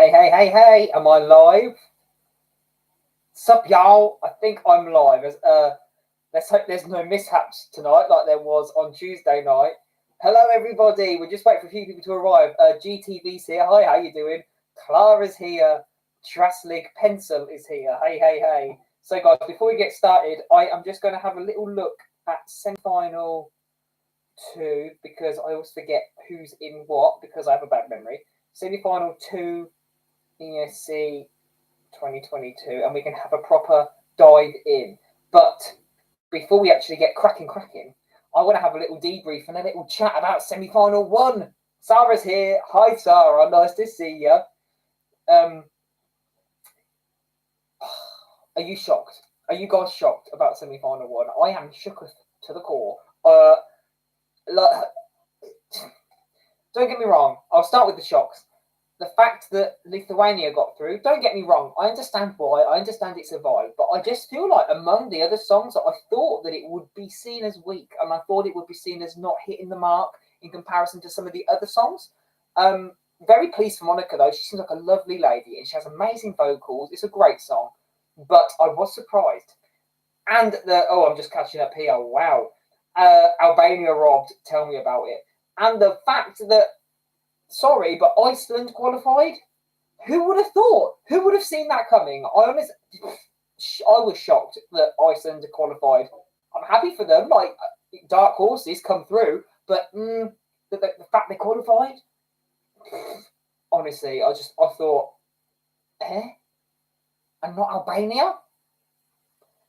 Hey, am I live? Sup, y'all? I think I'm live. Let's hope there's no mishaps tonight like there was on Tuesday night. Hello, everybody. We're just waiting for a few people to arrive. GTV's here. Hi, how you doing? Clara's here. Traslig Pencil is here. Hey. So, guys, before we get started, I am just going to have a little look at semi-final 2 because I always forget who's in what because I have a bad memory. Semi-final 2 ESC 2022, and we can have a proper dive in. But before we actually get cracking, I want to have a little debrief and a little chat about semi-final 1. Sarah's here. Hi, Sarah. Nice to see you. Are you shocked? Are you guys shocked about semi-final 1? I am shook to the core. Don't get me wrong. I'll start with the shocks. The fact that Lithuania got through, don't get me wrong, I understand why, I understand it survived, but I just feel like among the other songs, I thought that it would be seen as weak, and I thought it would be seen as not hitting the mark in comparison to some of the other songs. Very pleased for Monica, though. She seems like a lovely lady, and she has amazing vocals. It's a great song, but I was surprised. And I'm just catching up here, wow. Albania robbed, tell me about it. And the fact that, sorry, but Iceland qualified? Who would have thought? Who would have seen that coming? I was shocked that Iceland qualified. I'm happy for them. Like, dark horses come through, but the fact they qualified? Honestly, I thought, and not Albania?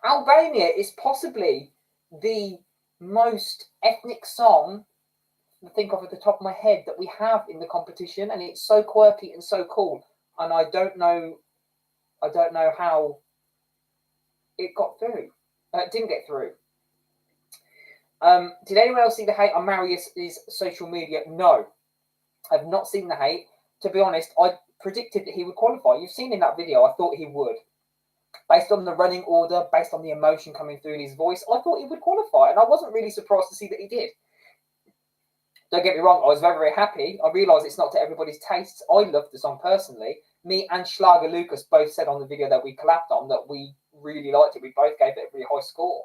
Albania is possibly the most ethnic song I think of at the top of my head that we have in the competition, and it's so quirky and so cool. And I don't know how it got through. It didn't get through. Did anyone else see the hate on Marius's social media? No, I've not seen the hate. To be honest, I predicted that he would qualify. You've seen in that video, I thought he would. Based on the running order, based on the emotion coming through in his voice, I thought he would qualify, and I wasn't really surprised to see that he did. Don't get me wrong, I was very, very happy. I realise it's not to everybody's tastes. I love the song personally. Me and Schlager Lucas both said on the video that we collabed on that we really liked it. We both gave it a really high score.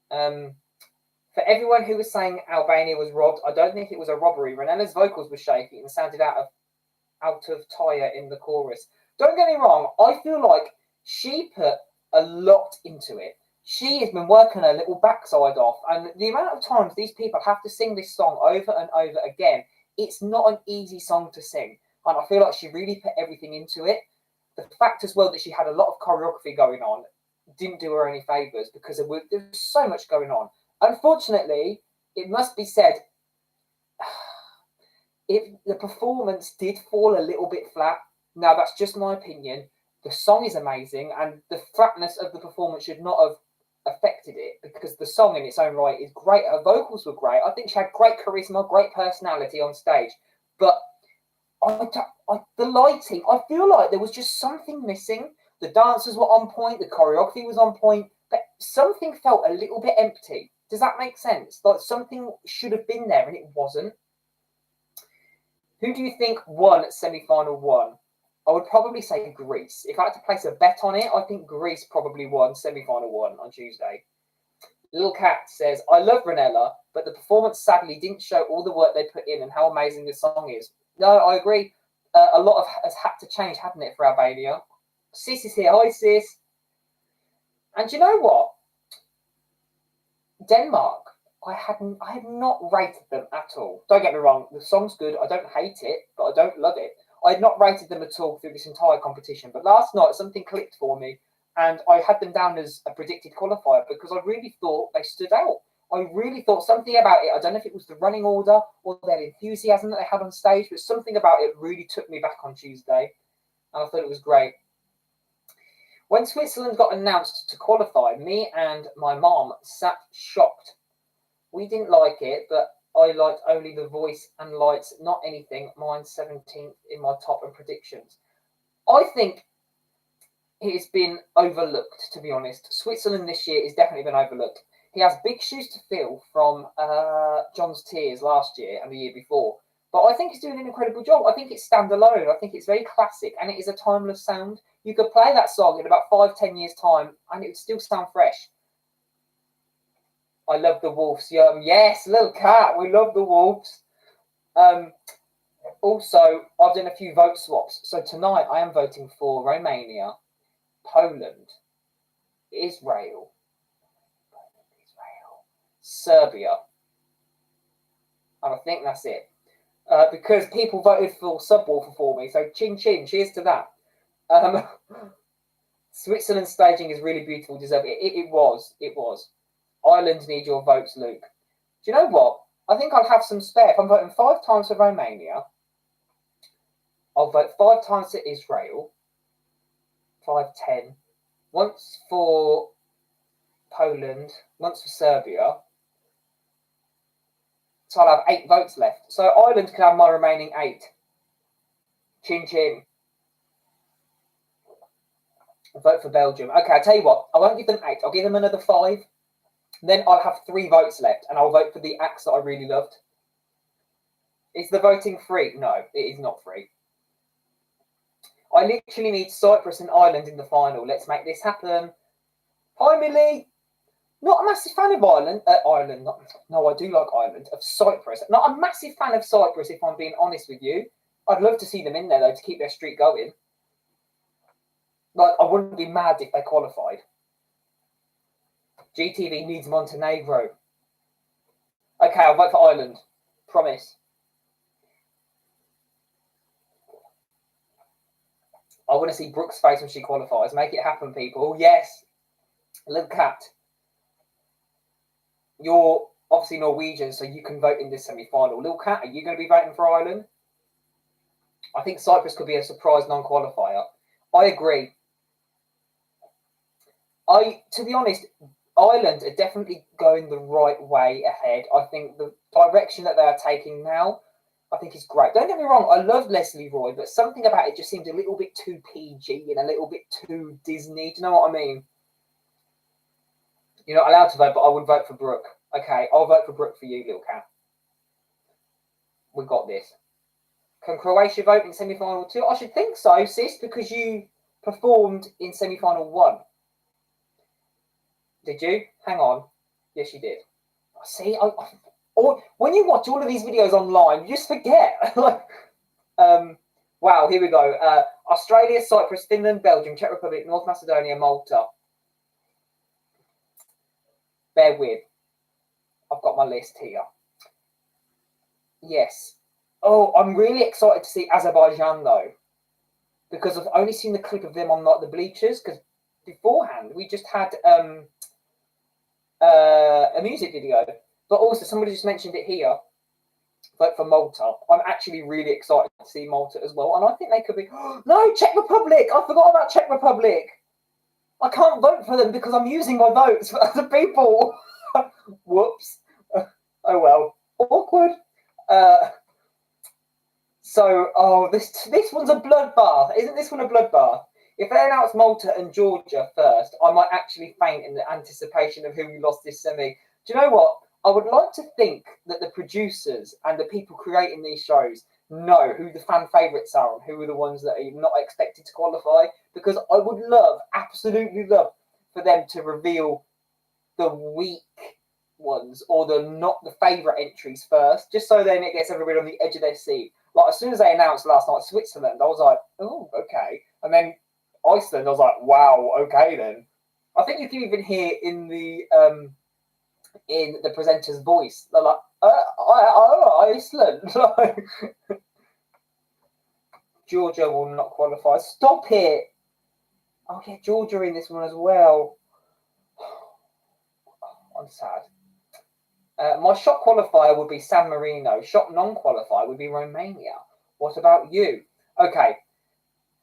For everyone who was saying Albania was robbed, I don't think it was a robbery. Renella's vocals were shaky and sounded out of tire in the chorus. Don't get me wrong, I feel like she put a lot into it. She has been working her little backside off, and the amount of times these people have to sing this song over and over again, it's not an easy song to sing, and I feel like she really put everything into it. The fact as well that she had a lot of choreography going on didn't do her any favours because there was so much going on. Unfortunately, it must be said, the performance did fall a little bit flat. Now, that's just my opinion. The song is amazing, and the flatness of the performance should not have affected it because the song in its own right is great. Her vocals were great. I think she had great charisma, great personality on stage. But the lighting, I feel like there was just something missing. The dancers were on point, the choreography was on point, but something felt a little bit empty. Does that make sense? Like something should have been there and it wasn't. Who do you think won semi-final 1? I would probably say Greece. If I had to place a bet on it, I think Greece probably won semi-final 1 on Tuesday. Little Cat says, I love Renella, but the performance sadly didn't show all the work they put in and how amazing the song is. No, I agree. A lot has had to change, hasn't it, for Albania? Sis is here. Hi, Sis. And you know what? Denmark, I had not rated them at all. Don't get me wrong. The song's good. I don't hate it, but I don't love it. I had not rated them at all through this entire competition, but last night something clicked for me, and I had them down as a predicted qualifier because I really thought they stood out. I really thought something about it. I don't know if it was the running order or their enthusiasm that they had on stage, but something about it really took me back on Tuesday, and I thought it was great. When Switzerland got announced to qualify, me and my mom sat shocked. We didn't like it, but I liked only the voice and lights, not anything. Mine's 17th in my top and predictions. I think it has been overlooked, to be honest. Switzerland this year has definitely been overlooked. He has big shoes to fill from John's Tears last year and the year before. But I think it's doing an incredible job. I think it's standalone. I think it's very classic, and it is a timeless sound. You could play that song in about 5-10 years' time, and it would still sound fresh. I love the Wolves. Yes, little cat. We love the Wolves. Also, I've done a few vote swaps. So tonight I am voting for Romania, Poland, Israel, Serbia. And I think that's it. Because people voted for Subwoofer for me. So chin chin. Cheers to that. Switzerland's staging is really beautiful. Deserve it. It was. Ireland need your votes, Luke. Do you know what? I think I'll have some spare. If I'm voting 5 times for Romania, I'll vote 5 times to Israel. 5, 10. Once for Poland. Once for Serbia. So I'll have 8 votes left. So Ireland can have my remaining 8. Chin chin. I'll vote for Belgium. Okay, I'll tell you what. I won't give them 8. I'll give them another 5. Then I'll have 3 votes left, and I'll vote for the acts that I really loved. Is the voting free? No, it is not free. I literally need Cyprus and Ireland in the final. Let's make this happen. Hi, Millie. Not a massive fan of Ireland. No, I do like Ireland. Of Cyprus. Not a massive fan of Cyprus, if I'm being honest with you. I'd love to see them in there, though, to keep their streak going. Like, I wouldn't be mad if they qualified. GTV needs Montenegro. Okay, I'll vote for Ireland. Promise. I want to see Brooke's face when she qualifies. Make it happen, people. Yes. Little cat. You're obviously Norwegian, so you can vote in this semi-final. Little cat, are you going to be voting for Ireland? I think Cyprus could be a surprise non-qualifier. I agree. To be honest, Ireland are definitely going the right way ahead. I think the direction that they are taking now, I think is great. Don't get me wrong, I love Leslie Roy, but something about it just seemed a little bit too PG and a little bit too Disney. Do you know what I mean? You're not allowed to vote, but I would vote for Brooke. Okay, I'll vote for Brooke for you, little cat. We got this. Can Croatia vote in semi-final 2? I should think so, sis, because you performed in semi-final 1. Did you? Hang on. Yes, you did. See, when you watch all of these videos online, you just forget. Wow, here we go. Australia, Cyprus, Finland, Belgium, Czech Republic, North Macedonia, Malta. Bear with. I've got my list here. Yes. Oh, I'm really excited to see Azerbaijan, though, because I've only seen the clip of them on like the bleachers, because beforehand we just had a music video. But also, somebody just mentioned it here. Vote for Malta. I'm actually really excited to see Malta as well. And I think they could be... No, Czech Republic! I forgot about Czech Republic! I can't vote for them because I'm using my votes for other people. Whoops. Oh, well. Awkward. This one's a bloodbath. Isn't this one a bloodbath? If they announce Malta and Georgia first, I might actually faint in the anticipation of who we lost this semi. Do you know what? I would like to think that the producers and the people creating these shows know who the fan favourites are and who are the ones that are not expected to qualify, because I would absolutely love for them to reveal the weak ones or the favourite entries first, just so then it gets everybody on the edge of their seat. Like, as soon as they announced last night Switzerland, I was like, oh, okay. And then Iceland, I was like, wow, okay then. I think you can even hear in the presenter's voice, they're like, Iceland. Georgia will not qualify. Stop it. Oh yeah, Georgia in this one as well. I'm sad. My shock qualifier would be San Marino. Shock non-qualifier would be Romania. What about you? Okay.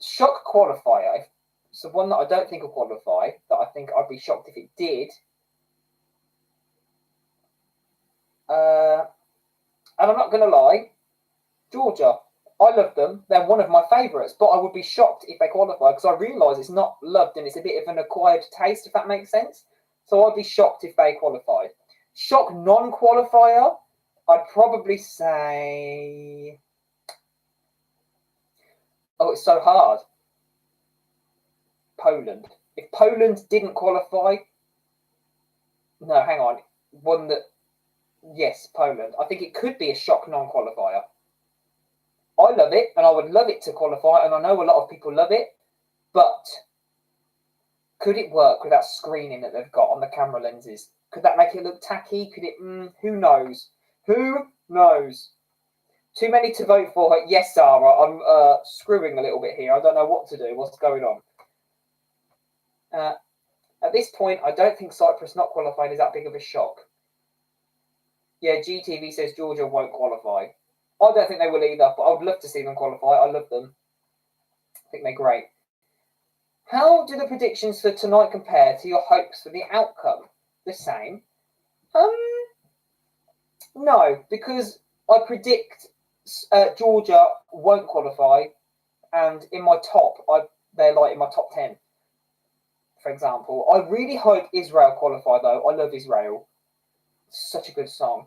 Shock qualifier. So one that I don't think will qualify, that I think I'd be shocked if it did. And I'm not going to lie, Georgia. I love them. They're one of my favourites, but I would be shocked if they qualify because I realise it's not loved and it's a bit of an acquired taste, if that makes sense. So I'd be shocked if they qualified. Shock non-qualifier, I'd probably say it's so hard. Poland. If Poland didn't qualify, no, hang on. One that, yes, Poland. I think it could be a shock non-qualifier. I love it, and I would love it to qualify, and I know a lot of people love it, but could it work with that screening that they've got on the camera lenses? Could that make it look tacky? Could it? Who knows? Who knows? Too many to vote for. Yes, Sarah, I'm screwing a little bit here. I don't know what to do. What's going on? At this point, I don't think Cyprus not qualifying is that big of a shock. Yeah, GTV says Georgia won't qualify. I don't think they will either, but I would love to see them qualify. I love them. I think they're great. How do the predictions for tonight compare to your hopes for the outcome? The same? No, because I predict Georgia won't qualify, and in my top, they're like in my top 10, for example. I really hope Israel qualify, though. I love Israel. Such a good song.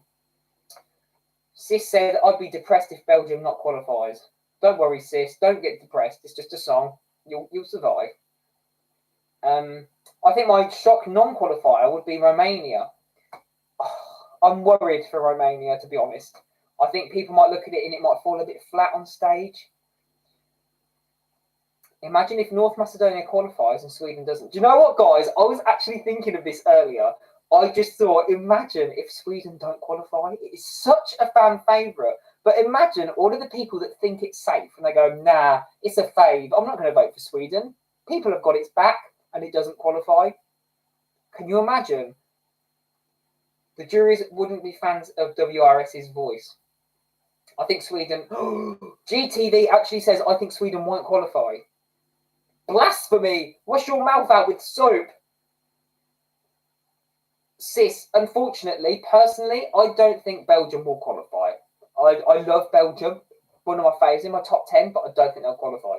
Sis said, I'd be depressed if Belgium not qualifies. Don't worry, sis. Don't get depressed. It's just a song. You'll survive. I think my shock non-qualifier would be Romania. I'm worried for Romania, to be honest. I think people might look at it and it might fall a bit flat on stage. Imagine if North Macedonia qualifies and Sweden doesn't. Do you know what, guys? I was actually thinking of this earlier. I just thought, imagine if Sweden don't qualify. It is such a fan favourite. But imagine all of the people that think it's safe and they go, nah, it's a fave. I'm not going to vote for Sweden. People have got its back and it doesn't qualify. Can you imagine? The juries wouldn't be fans of WRS's voice. I think Sweden... GTV actually says, I think Sweden won't qualify. Blasphemy! Wash your mouth out with soap. Sis, unfortunately, personally, I don't think Belgium will qualify. I love Belgium. One of my favourites in my top 10, but I don't think they'll qualify.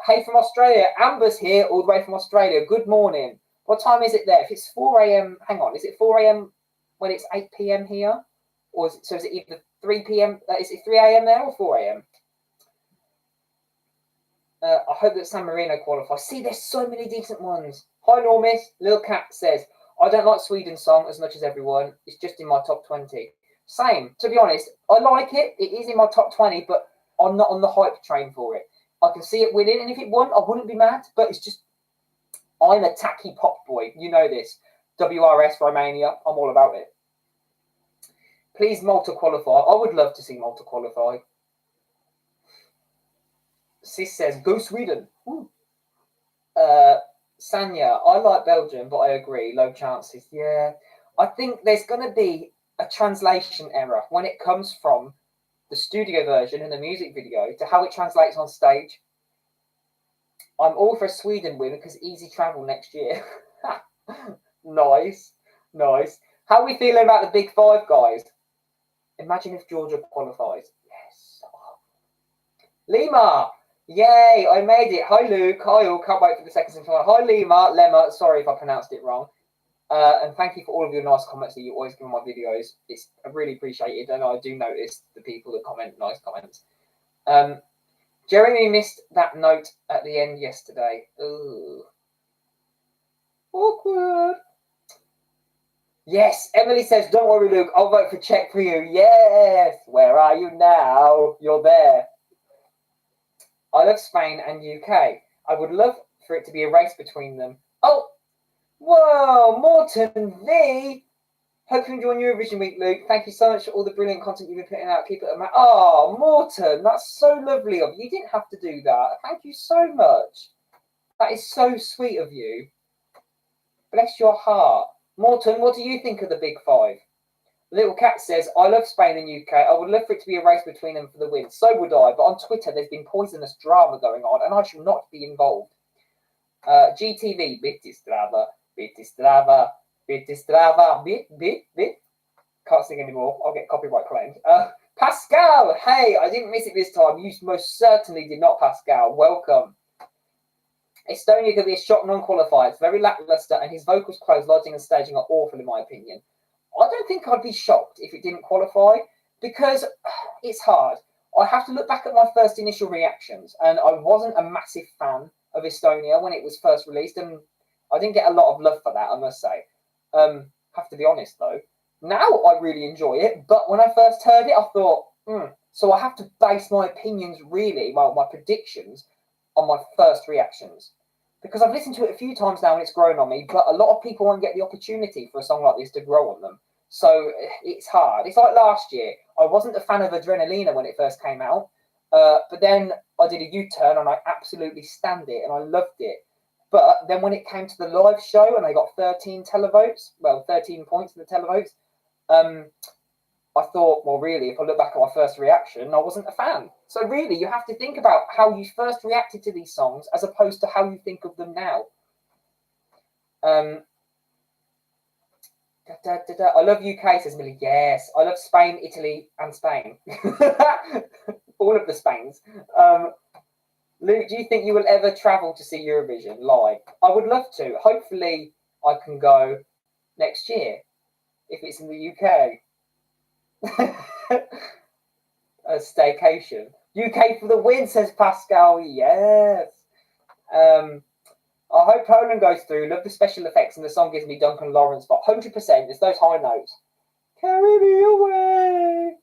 Hey from Australia. Amber's here all the way from Australia. Good morning. What time is it there? If it's 4 a.m, hang on. Is it 4 a.m when it's 8 p.m. here? Or is it either 3 p.m? Is it 3 a.m. there or 4 a.m? I hope that San Marino qualifies. See, there's so many decent ones. Hi, Normis. Lil Cat says, I don't like Sweden's song as much as everyone. It's just in my top 20. Same. To be honest, I like it. It is in my top 20, but I'm not on the hype train for it. I can see it winning, and if it won, I wouldn't be mad, but it's just, I'm a tacky pop boy. You know this. WRS, Romania, I'm all about it. Please Malta qualify. I would love to see Malta qualify. Sis says, go Sweden. Sanya, I like Belgium, but I agree. Low chances. Yeah. I think there's going to be a translation error when it comes from the studio version and the music video to how it translates on stage. I'm all for a Sweden win because easy travel next year. Nice. Nice. How are we feeling about the Big Five, guys? Imagine if Georgia qualifies. Yes. Lima. Yay, I made it. Hi, Luke. Hi, all. Can't wait for the second semi-final. Hi, Lema. Sorry if I pronounced it wrong. And thank you for all of your nice comments that you always give on my videos. It's really appreciated, and I do notice the people that comment nice comments. Jeremy missed that note at the end yesterday. Ooh. Awkward. Yes, Emily says, don't worry, Luke. I'll vote for Czech for you. Yes. Where are you now? You're there. I love Spain and UK. I would love for it to be a race between them. Oh, whoa, Morton V. Hope you enjoy Eurovision week, Luke. Thank you so much for all the brilliant content you've been putting out. Keep it up. Oh, Morton, that's so lovely of you. You didn't have to do that. Thank you so much. That is so sweet of you. Bless your heart. Morton, what do you think of the Big Five? Little Cat says, I love Spain and UK. I would love for it to be a race between them for the win. So would I. But on Twitter, there's been poisonous drama going on, and I shall not be involved. GTV, Bitistrava, Bitistrava, Bitistrava, bit. Can't sing anymore. I'll get copyright claimed. Pascal, hey, I didn't miss it this time. You most certainly did not, Pascal. Welcome. Estonia could be a shock non-qualifier. It's very lackluster, and his vocals, clothes, lighting, and staging are awful, in my opinion. I don't think I'd be shocked if it didn't qualify because it's hard. I have to look back at my first initial reactions, and I wasn't a massive fan of Estonia when it was first released, and I didn't get a lot of love for that, I must say. Have to be honest though. Now I really enjoy it, but when I first heard it, I thought, so I have to base my opinions really, my predictions, on my first reactions. Because I've listened to it a few times now and it's grown on me, but a lot of people won't get the opportunity for a song like this to grow on them. So it's hard. It's like last year. I wasn't a fan of Adrenalina when it first came out, but then I did a U-turn and I absolutely stand it and I loved it. But then when it came to the live show and they got 13 televotes, 13 points in the televotes, I thought, well, really, if I look back at my first reaction, I wasn't a fan. So really, you have to think about how you first reacted to these songs as opposed to how you think of them now. I love UK, says Millie. Yes, I love Spain, Italy, and Spain. All of the Spains. Luke, do you think you will ever travel to see Eurovision live? I would love to. Hopefully, I can go next year if it's in the UK. A staycation. UK for the win, says Pascal. Yes. I hope Poland goes through. Love the special effects, and the song gives me Duncan Lawrence, but 100%. It's those high notes. Carry me away.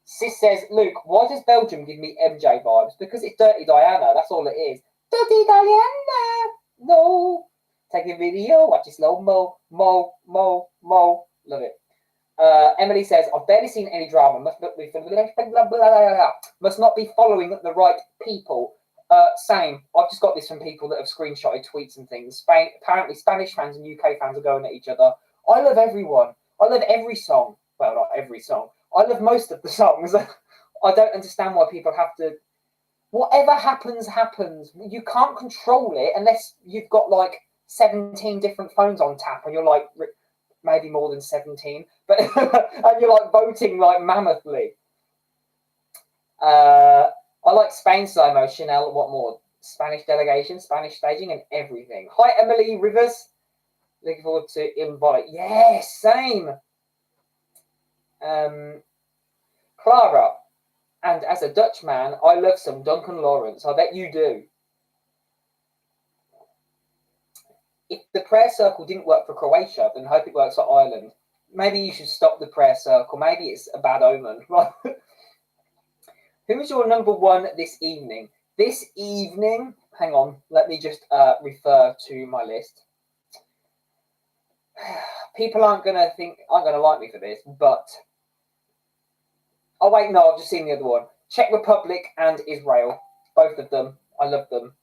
Sis says, Luke, why does Belgium give me MJ vibes? Because it's Dirty Diana. That's all it is. Dirty Diana. No. Take a video. Watch it slow mo. Mo. Love it. Emily says, I've barely seen any drama. Must not be following the right people. Same. I've just got this from people that have screenshotted tweets and things. Apparently, Spanish fans and UK fans are going at each other. I love everyone. I love every song. Well, not every song. I love most of the songs. I don't understand why people have to... Whatever happens, happens. You can't control it unless you've got like 17 different phones on tap and you're like... maybe more than 17, but and you're like voting like mammothly. I like Spain slow mo, Chanel. What more? Spanish delegation, Spanish staging, and everything. Hi, Emily Rivers. Looking forward to Invite. Yes, same. Clara, and as a Dutch man, I love some Duncan Lawrence. I bet you do. If the prayer circle didn't work for Croatia, then I hope it works for Ireland. Maybe you should stop the prayer circle. Maybe it's a bad omen. Who is your number one this evening? This evening, hang on, let me just refer to my list. People aren't going to like me for this, but... Oh, wait, no, I've just seen the other one. Czech Republic and Israel. Both of them. I love them.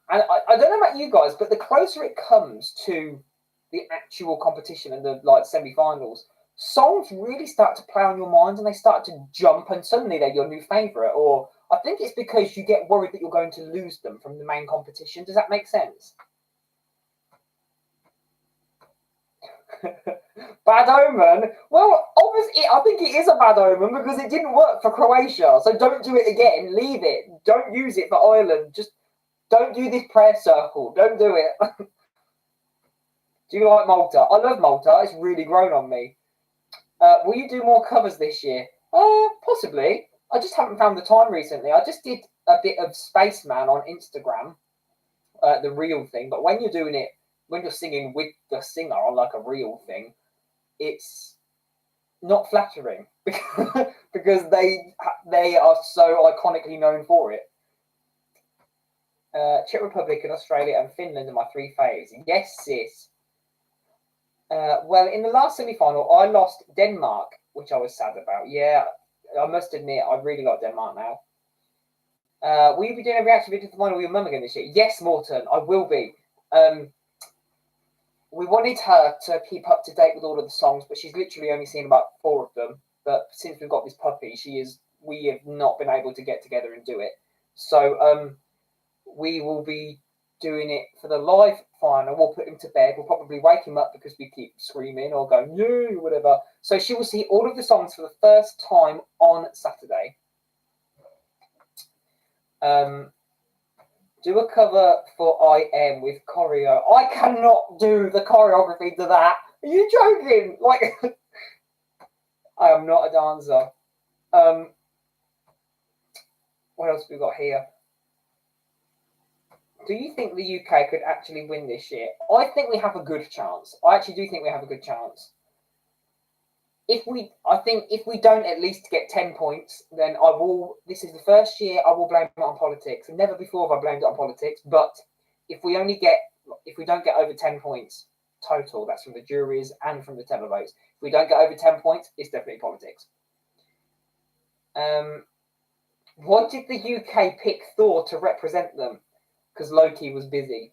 And I don't know about you guys, but the closer it comes to the actual competition and the semi-finals, songs really start to play on your mind and they start to jump and suddenly they're your new favourite. Or I think it's because you get worried that you're going to lose them from the main competition. Does that make sense? Bad omen? Well, obviously, I think it is a bad omen because it didn't work for Croatia. So don't do it again. Leave it. Don't use it for Ireland. Just don't do this prayer circle. Don't do it. Do you like Malta? I love Malta. It's really grown on me. Will you do more covers this year? Possibly. I just haven't found the time recently. I just did a bit of Spaceman on Instagram, the real thing. But when you're doing it, when you're singing with the singer on like a real thing, it's not flattering because they are so iconically known for it. Czech Republic and Australia and Finland are my three faves. Yes, sis. Well, in the last semi-final, I lost Denmark, which I was sad about. Yeah, I must admit, I really like Denmark now. Will you be doing a reaction video to the final with your mum again this year? Yes, Morton, I will be. We wanted her to keep up to date with all of the songs, but she's literally only seen about 4 of them. But since we've got this puppy, we have not been able to get together and do it. So we will be doing it for the live final. We'll put him to bed. We'll probably wake him up because we keep screaming or going, no, whatever. So she will see all of the songs for the first time on Saturday. Do a cover for I Am with choreo. I cannot do the choreography to that. Are you joking? Like, I am not a dancer. What else have we got here? Do you think the UK could actually win this year? I think we have a good chance. I actually do think we have a good chance. I think if we don't at least get 10 points, then I will. This is the first year I will blame it on politics. And never before have I blamed it on politics. But if we don't get over 10 points total, that's from the juries and from the televotes. If we don't get over 10 points, it's definitely politics. What did the UK pick Thor to represent them? Because Loki was busy.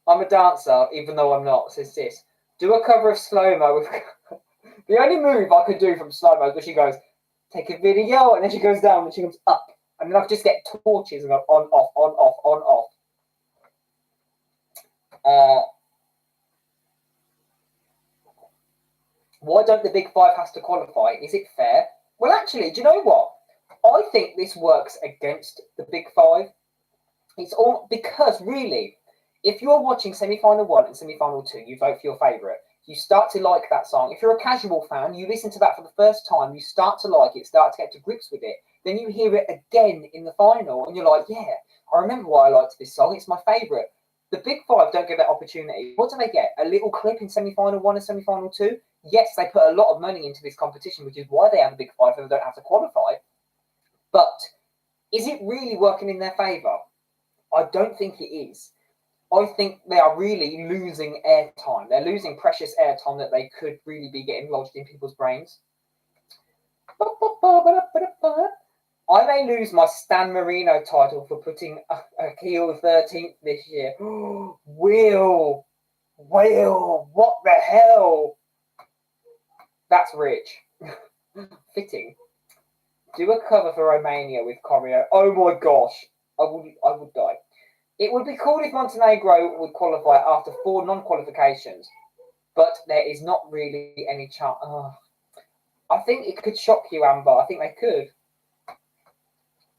I'm a dancer, even though I'm not, says Sis. Do a cover of Slow-Mo with... The only move I could do from Slow-Mo is where she goes, take a video, and then she goes down and she comes up. And then I could just get torches and go on, off, on, off, on, off. Why don't the Big Five has to qualify? Is it fair? Well, actually, do you know what? I think this works against the Big Five. It's all because, really, if you're watching semi-final 1 and semi-final 2, you vote for your favourite. You start to like that song. If you're a casual fan, you listen to that for the first time, you start to like it, start to get to grips with it. Then you hear it again in the final, and you're like, yeah, I remember why I liked this song. It's my favourite. The Big Five don't get that opportunity. What do they get? A little clip in semi-final 1 and semi-final 2? Yes, they put a lot of money into this competition, which is why they have the Big Five, so they don't have to qualify. But is it really working in their favour? I don't think it is. I think they are really losing airtime. They're losing precious airtime that they could really be getting lodged in people's brains. I may lose my Stan Marino title for putting Akil 13th this year. Will, what the hell? That's rich. Fitting. Do a cover for Romania with choreo. Oh my gosh. I would die. It would be cool if Montenegro would qualify after 4 non-qualifications, but there is not really any chance. Oh. I think it could shock you, Amber. I think they could.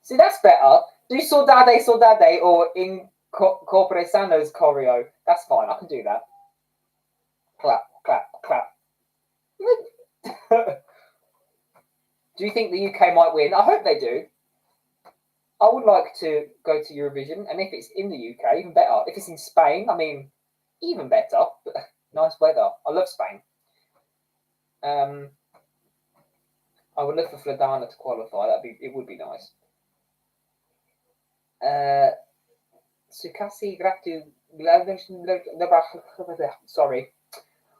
See, that's better. Do Saudade, or Incorpore Sano's choreo. That's fine. I can do that. Clap, clap, clap. Do you think the UK might win? I hope they do. I would like to go to Eurovision, and if it's in the UK, even better. If it's in Spain, I mean, even better. Nice weather. I love Spain. I would look for Fladana to qualify. It would be nice. Sukasi Gratu. Sorry.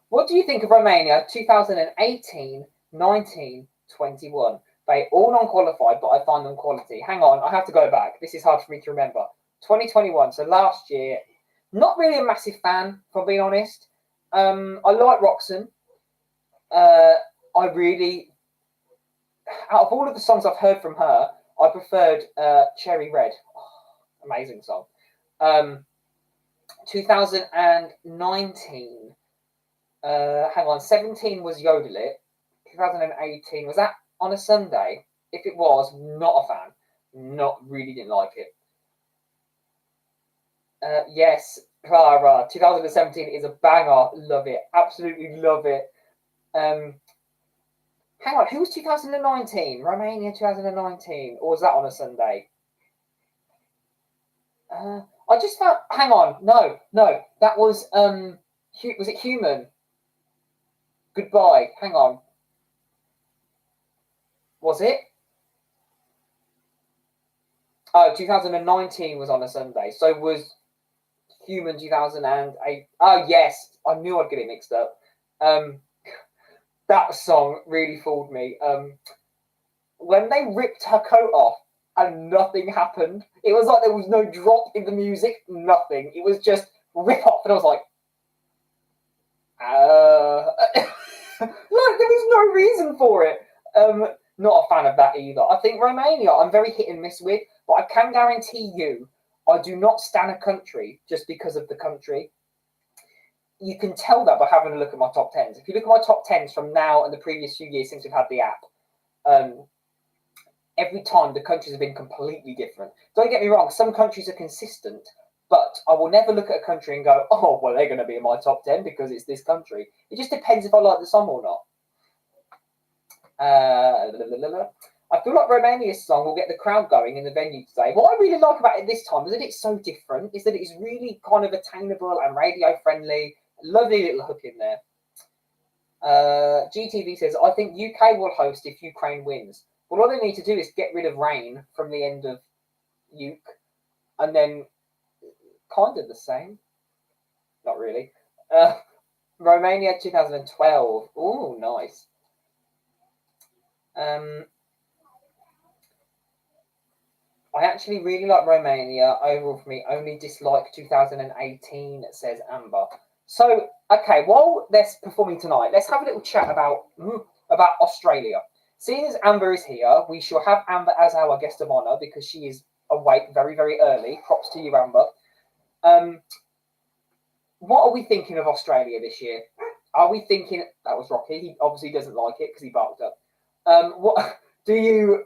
What do you think of Romania 2018, 19, 21? They all non-qualified, but I find them quality. Hang on, I have to go back. This is hard for me to remember. 2021, so last year. Not really a massive fan, if I'm being honest. I like Roxanne. I really, out of all of the songs I've heard from her, I preferred Cherry Red. Oh, amazing song. 2019. Hang on, 17 was Yodel It. 2018, was that on a Sunday? If it was, not a fan. Really didn't like it. Yes, Clara. 2017 is a banger. Love it. Absolutely love it. Hang on, who was 2019? Romania 2019. Or was that on a Sunday? I just found... Hang on. No. That was... was it Human? Goodbye. Hang on. Was it? Oh, 2019 was on a Sunday. So was Human 2008. Oh, yes. I knew I'd get it mixed up. That song really fooled me. When they ripped her coat off and nothing happened, it was like there was no drop in the music, nothing. It was just rip off, and I was like, like, there was no reason for it. Not a fan of that either. I think Romania, I'm very hit and miss with, but I can guarantee you, I do not stand a country just because of the country. You can tell that by having a look at my top 10s. If you look at my top 10s from now and the previous few years since we've had the app, every time the countries have been completely different. Don't get me wrong, some countries are consistent, but I will never look at a country and go, oh, well, they're going to be in my top 10 because it's this country. It just depends if I like the song or not. I feel like Romania's song will get the crowd going in the venue today. What I really like about it this time is that it's so different, is that it's really kind of attainable and radio friendly. Lovely little hook in there. GTV says, I think UK will host if Ukraine wins. Well, all they need to do is get rid of rain from the end of Uke, and then kind of the same. Not really. Romania 2012. Oh, nice. I actually really like Romania. Overall for me, only dislike 2018, says Amber. So, okay, while they're performing tonight, let's have a little chat about Australia. Seeing as Amber is here, we shall have Amber as our guest of honour because she is awake very, very early. Props to you, Amber. What are we thinking of Australia this year? Are we thinking... That was Rocky. He obviously doesn't like it because he barked up. What do you...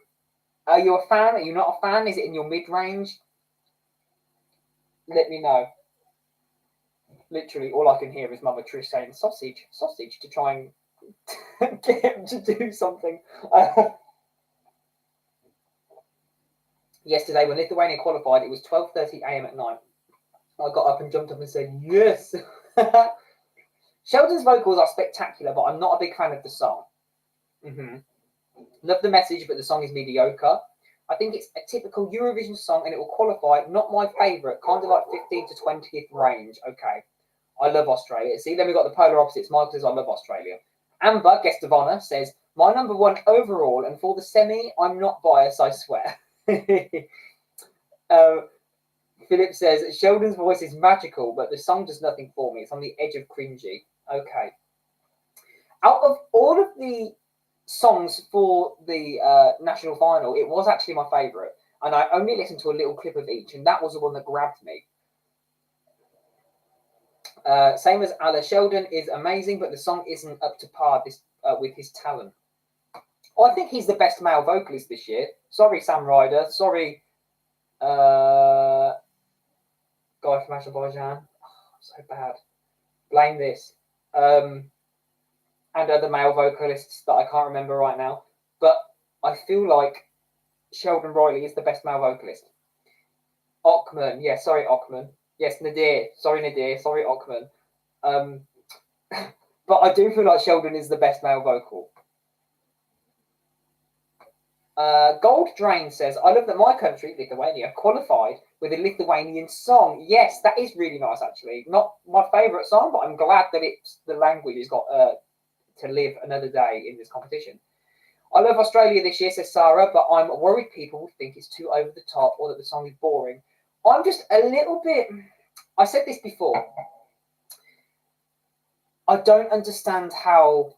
Are you a fan? Are you not a fan? Is it in your mid-range? Let me know. Literally, all I can hear is Mama Trish saying sausage, sausage to try and get him to do something. Yesterday, when Lithuania qualified, it was 12:30 a.m. at night. I got up and jumped up and said, yes. Sheldon's vocals are spectacular, but I'm not a big fan of the song. Love the message, but the song is mediocre. I think it's a typical Eurovision song and it will qualify. Not my favourite, kind of like 15th to 20th range. Okay. I love Australia. See, then we've got the polar opposites. Michael says, I love Australia. Amber, guest of honour, says, my number one overall, and for the semi, I'm not biased, I swear. Philip says, Sheldon's voice is magical, but the song does nothing for me. It's on the edge of cringy. Okay. Out of all of the songs for the national final, it was actually my favourite. And I only listened to a little clip of each, and that was the one that grabbed me. Same as Ala, Sheldon is amazing, but the song isn't up to par with his talent. I think he's the best male vocalist this year. Sorry, Sam Ryder. Sorry, guy from Azerbaijan. Oh, so bad. Blame this. And other male vocalists that I can't remember right now. But I feel like Sheldon Riley is the best male vocalist. Ochman. Yeah, sorry, Ochman. Yes, Nadir. Sorry, Nadir. Sorry, Ochman. But I do feel like Sheldon is the best male vocal. Gold Drain says, I love that my country, Lithuania, qualified with a Lithuanian song. Yes, that is really nice, actually. Not my favourite song, but I'm glad that the language has got to live another day in this competition. I love Australia this year, says Sarah, but I'm worried people will think it's too over the top or that the song is boring. I'm just a little bit... I said this before. I don't understand how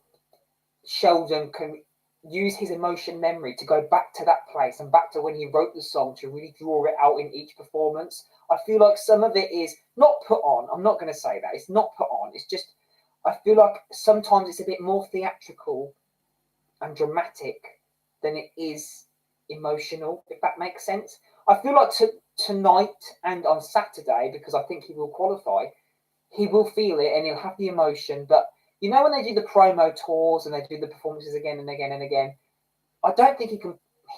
Sheldon can use his emotion memory to go back to that place and back to when he wrote the song to really draw it out in each performance. I feel like some of it is not put on. I'm not going to say that. It's not put on. It's just, I feel like sometimes it's a bit more theatrical and dramatic than it is emotional, if that makes sense. I feel like tonight and on Saturday, because I think he will qualify, he will feel it and he'll have the emotion. But you know when they do the promo tours and they do the performances again and again and again, I don't think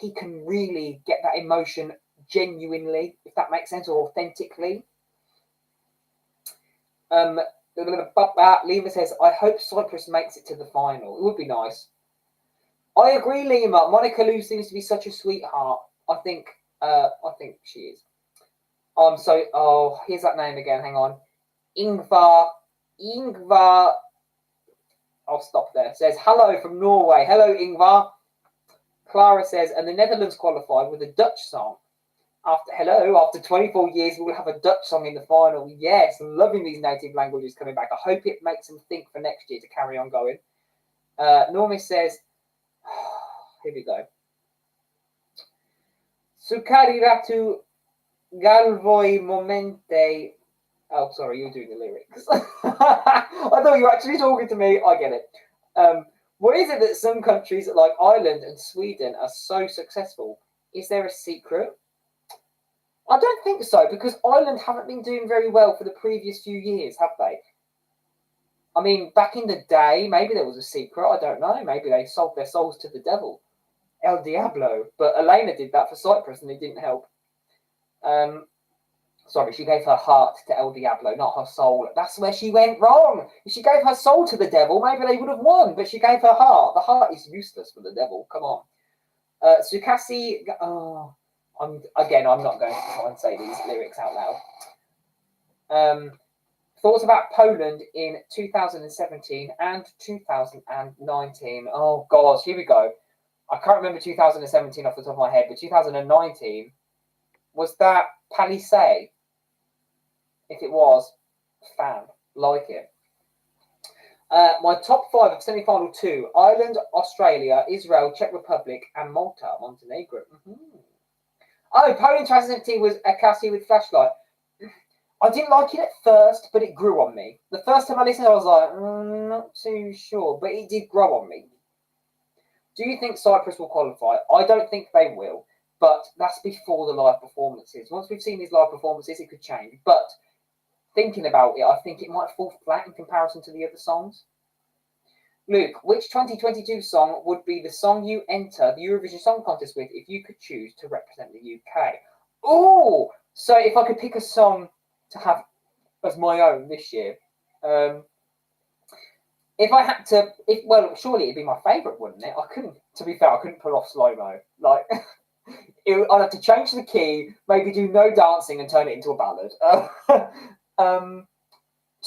he can really get that emotion genuinely, if that makes sense, or authentically. Lima says, I hope Cyprus makes it to the final. It would be nice. I agree, Lima. Monica Lou seems to be such a sweetheart. I think she is. Here's that name again. Hang on. Ingvar. I'll stop there. Says, hello from Norway. Hello, Ingvar. Clara says, and the Netherlands qualified with a Dutch song. After 24 years, we will have a Dutch song in the final. Yes, loving these native languages coming back. I hope it makes them think for next year to carry on going. Normis says, here we go. Sukariratu galvoi momente. Oh, sorry, you're doing the lyrics. I thought you were actually talking to me. I get it. What is it that some countries like Ireland and Sweden are so successful? Is there a secret? I don't think so, because Ireland haven't been doing very well for the previous few years, have they? I mean, back in the day, maybe there was a secret. I don't know. Maybe they sold their souls to the devil. El Diablo. But Elena did that for Cyprus and it didn't help. Sorry, she gave her heart to El Diablo, not her soul. That's where she went wrong. If she gave her soul to the devil, maybe they would have won. But she gave her heart. The heart is useless for the devil. Come on. Sukasi. Oh, I'm not going to try and say these lyrics out loud. Thoughts about Poland in 2017 and 2019. Oh gosh, here we go. I can't remember 2017 off the top of my head, but 2019 was that Palisse? If it was, fan, like it. My top 5 of semi-final 2: Ireland, Australia, Israel, Czech Republic, and Malta, Montenegro. Oh, Poland 2017 was Akasi with Flashlight. I didn't like it at first, but it grew on me. The first time I listened, I was like, not too sure, but it did grow on me. Do you think Cyprus will qualify? I don't think they will, but that's before the live performances. Once we've seen these live performances, it could change. But thinking about it, I think it might fall flat in comparison to the other songs. Luke, which 2022 song would be the song you enter the Eurovision Song Contest with if you could choose to represent the UK? Oh, so if I could pick a song to have as my own this year, if I had to, surely it'd be my favourite, wouldn't it? To be fair, I couldn't pull off slow mo. Like, I'd have to change the key, maybe do no dancing and turn it into a ballad. To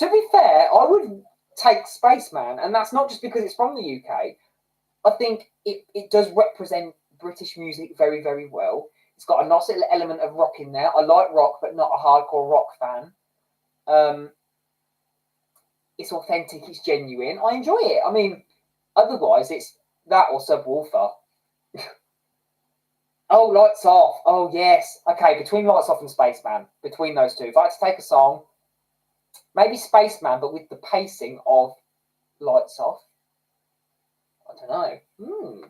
be fair, I would take Spaceman, and that's not just because it's from the UK. I think it does represent British music very, very well. It's got a nice little element of rock in there. I like rock, but not a hardcore rock fan. It's authentic, it's genuine. I enjoy it. I mean, otherwise it's that or Subwoofer. Oh, Lights Off. Oh, yes. Okay, between Lights Off and Spaceman, between those two. If I had to take a song, maybe Spaceman, but with the pacing of Lights Off. I don't know.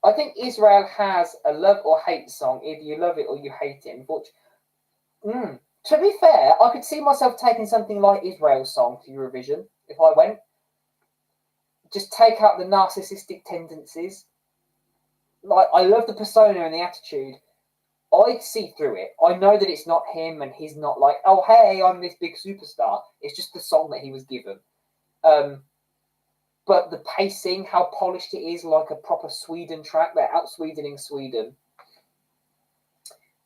I think Israel has a love or hate song. Either you love it or you hate it. Unfortunately. To be fair, I could see myself taking something like Israel's song to Eurovision if I went. Just take out the narcissistic tendencies. Like, I love the persona and the attitude. I see through it. I know that it's not him and he's not like, oh, hey, I'm this big superstar. It's just the song that he was given. But the pacing, how polished it is, like a proper Sweden track. They're out-Swedening Sweden.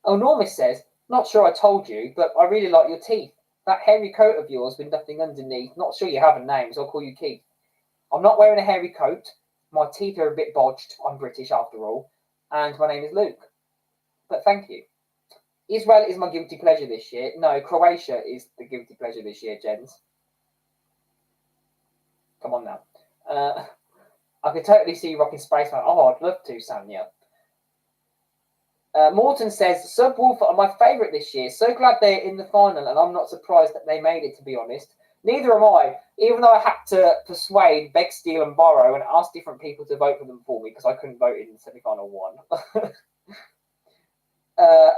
Oh, Normis says, not sure I told you, but I really like your teeth. That hairy coat of yours with nothing underneath. Not sure you have a name, so I'll call you Keith. I'm not wearing a hairy coat. My teeth are a bit bodged. I'm British after all. And my name is Luke. But thank you. Israel is my guilty pleasure this year. No, Croatia is the guilty pleasure this year, gents. Come on now. I could totally see you rocking Spaceman. Oh, I'd love to, Sanya. Morton says, Subwoofer are my favourite this year. So glad they're in the final, and I'm not surprised that they made it, to be honest. Neither am I, even though I had to persuade, beg, steal, and borrow and ask different people to vote for them for me because I couldn't vote in semi-final 1.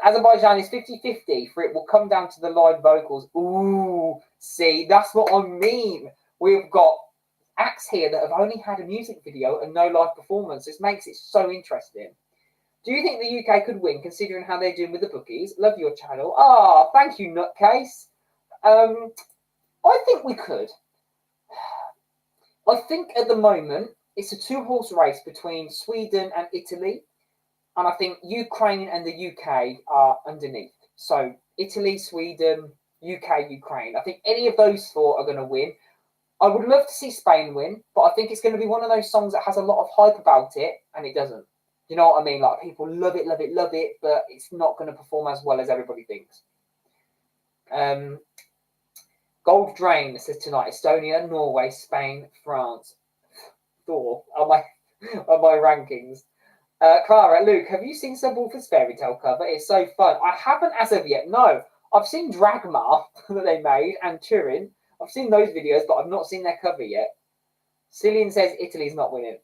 Azerbaijan is 50-50, for it will come down to the live vocals. Ooh, see, that's what I mean. We've got acts here that have only had a music video and no live performance. This makes it so interesting. Do you think the UK could win, considering how they're doing with the bookies? Love your channel. Ah, thank you, nutcase. I think we could. I think at the moment, it's a two-horse race between Sweden and Italy. And I think Ukraine and the UK are underneath. So Italy, Sweden, UK, Ukraine. I think any of those four are going to win. I would love to see Spain win, but I think it's going to be one of those songs that has a lot of hype about it, and it doesn't. You know what I mean? Like, people love it, love it, love it, but it's not going to perform as well as everybody thinks. Gold Drain says tonight, Estonia, Norway, Spain, France. Thor on my rankings. Clara, Luke, have you seen Subwoofer's fairy tale cover? It's so fun. I haven't as of yet. No, I've seen Dragma that they made and Turin. I've seen those videos, but I've not seen their cover yet. Cillian says Italy's not winning.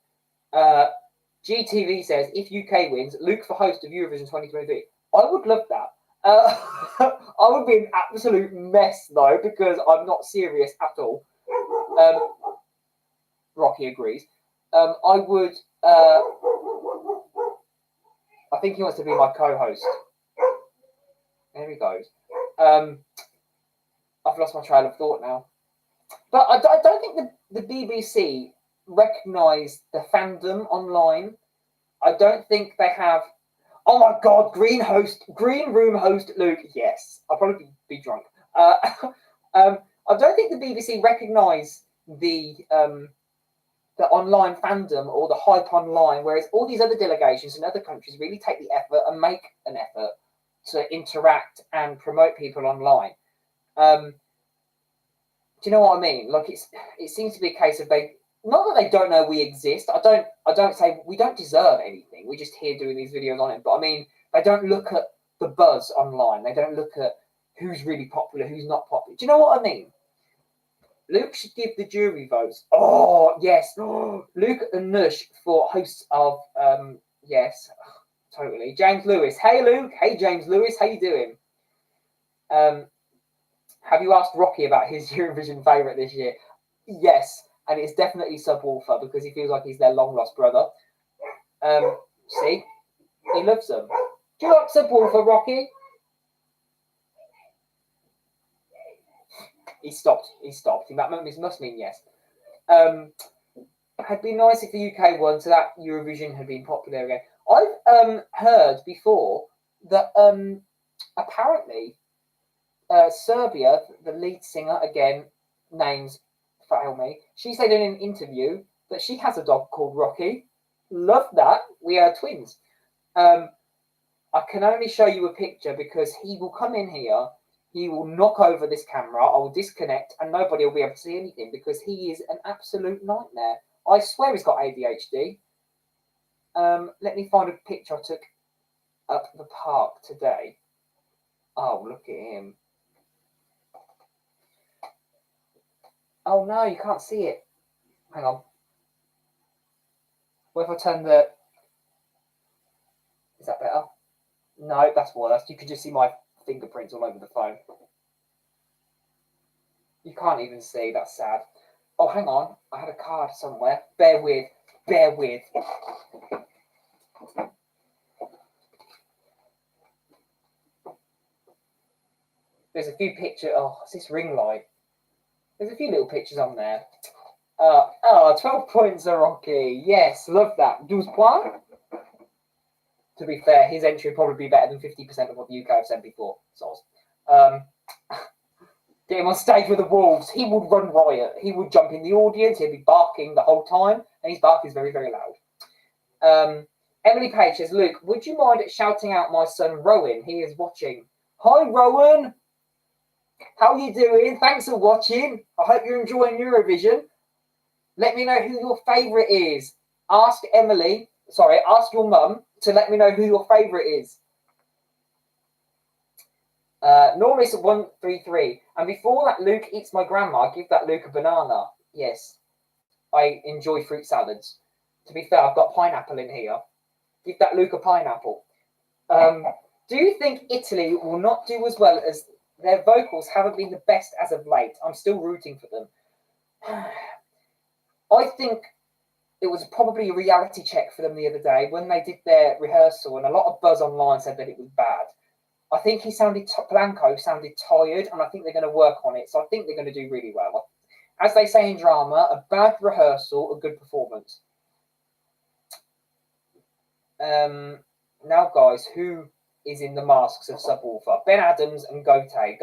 GTV says if UK wins, Luke for host of Eurovision 2023. I would love that. I would be an absolute mess though, because I'm not serious at all. Rocky agrees. I would I think he wants to be my co-host. There he goes. I've lost my trail of thought now. But I don't think the BBC recognise the fandom online. I don't think they have. Oh my God, green room host Luke. Yes, I'll probably be drunk. I don't think the BBC recognise the online fandom or the hype online, whereas all these other delegations in other countries really take the effort and make an effort to interact and promote people online. Do you know what I mean? Like it seems to be a case of they, not that they don't know we exist. I don't say we don't deserve anything. We're just here doing these videos on it. But I mean, they don't look at the buzz online. They don't look at who's really popular, who's not popular. Do you know what I mean? Luke should give the jury votes. Oh yes, Luke and Nush for hosts of yes, totally. James Lewis. Hey Luke. Hey James Lewis. How you doing? Have you asked Rocky about his Eurovision favourite this year? Yes, and it's definitely Subwoofer because he feels like he's their long lost brother. See, he loves them. Do you like Subwoofer, Rocky? He stopped. That must mean yes. Had been nice if the UK won, so that Eurovision had been popular again. I've heard before that apparently Serbia, the lead singer, again, names fail me. She said in an interview that she has a dog called Rocky. Love that. We are twins. I can only show you a picture because he will come in here. He will knock over this camera. I will disconnect and nobody will be able to see anything because he is an absolute nightmare. I swear he's got ADHD. Let me find a picture I took up the park today. Oh, look at him. Oh, no, you can't see it. Hang on. What if I turn the... Is that better? No, that's worse. You can just see my fingerprints all over the phone. You can't even see. That's sad. Oh, hang on. I had a card somewhere. Bear with. There's a few pictures. Oh, it's this ring light. There's a few little pictures on there. 12 points are Rocky. Yes, love that. 12 points. To be fair, his entry would probably be better than 50% of what the UK have sent before. Get him on stage with the Wolves. He would run riot. He would jump in the audience. He'd be barking the whole time. And his bark is very, very loud. Emily Page says, Luke, would you mind shouting out my son, Rowan? He is watching. Hi, Rowan. How are you doing? Thanks for watching. I hope you're enjoying Eurovision. Let me know who your favourite is. Ask your mum to let me know who your favourite is. Normally it's 133. And before that Luke eats my grandma, give that Luke a banana. Yes. I enjoy fruit salads. To be fair, I've got pineapple in here. Give that Luke a pineapple. Do you think Italy will not do as well as their vocals haven't been the best as of late? I'm still rooting for them. I think it was probably a reality check for them the other day when they did their rehearsal, and a lot of buzz online said that it was bad. I think Blanco sounded tired, and I think they're going to work on it. So I think they're going to do really well. As they say in drama, a bad rehearsal, a good performance. Now, guys, who is in the masks of Subwoofer? Ben Adams and Got? I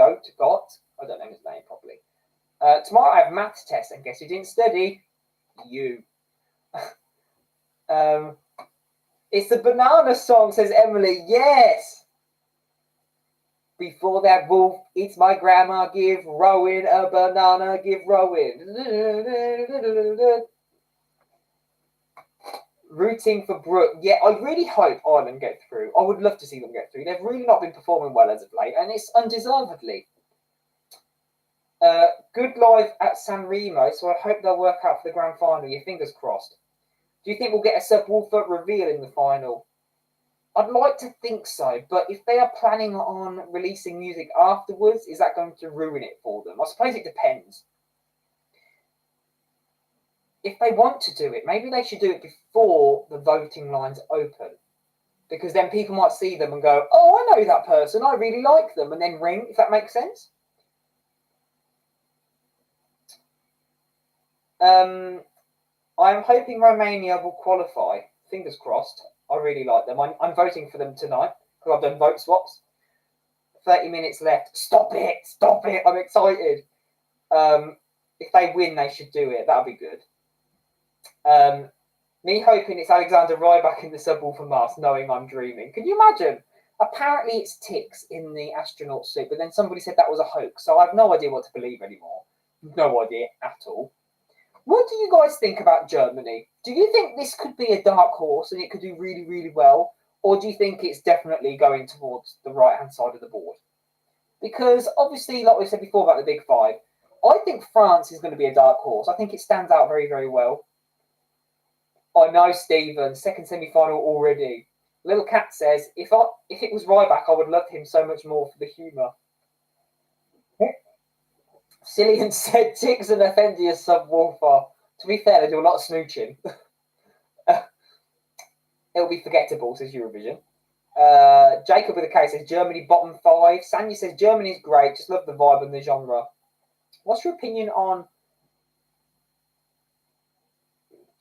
don't know his name properly. Tomorrow I have maths test, and guess who didn't study? You. It's the banana song, says Emily. Yes. Before that wolf eats my grandma, give Rowan a banana, give Rowan. Rooting for Brooke. Yeah, I really hope Ireland get through. I would love to see them get through. They've really not been performing well as of late, and it's undeservedly. Good live at San Remo, so I hope they'll work out for the grand final. Your fingers crossed. Do you think we'll get a Subwoofer reveal in the final? I'd like to think so, but if they are planning on releasing music afterwards, is that going to ruin it for them? I suppose it depends. if they want to do it, maybe they should do it before the voting lines open. Because then people might see them and go, oh, I know that person, I really like them, and then ring, if that makes sense. I'm hoping Romania will qualify. Fingers crossed. I really like them. I'm voting for them tonight because I've done vote swaps. 30 minutes left. Stop it. Stop it. I'm excited. If they win, they should do it. That'll be good. Me hoping it's Alexander Rybak in the subwoofer mask, knowing I'm dreaming. Can you imagine? Apparently it's Tix in the astronaut suit, but then somebody said that was a hoax. So I have no idea what to believe anymore. No idea at all. What do you guys think about Germany? Do you think this could be a dark horse and it could do really, really well? Or do you think it's definitely going towards the right-hand side of the board? Because obviously, like we said before about the Big Five, I think France is going to be a dark horse. I think it stands out very, very well. I know, Stephen, second semi-final already. Little Cat says, if it was Ryback, I would love him so much more for the humour. Cillian said, Tiggs and Effendi are subwoofer. To be fair, they do a lot of snooching. It'll be forgettable, says Eurovision. Jacob with a K says, Germany bottom 5. Sanya says, Germany's great, just love the vibe and the genre. What's your opinion on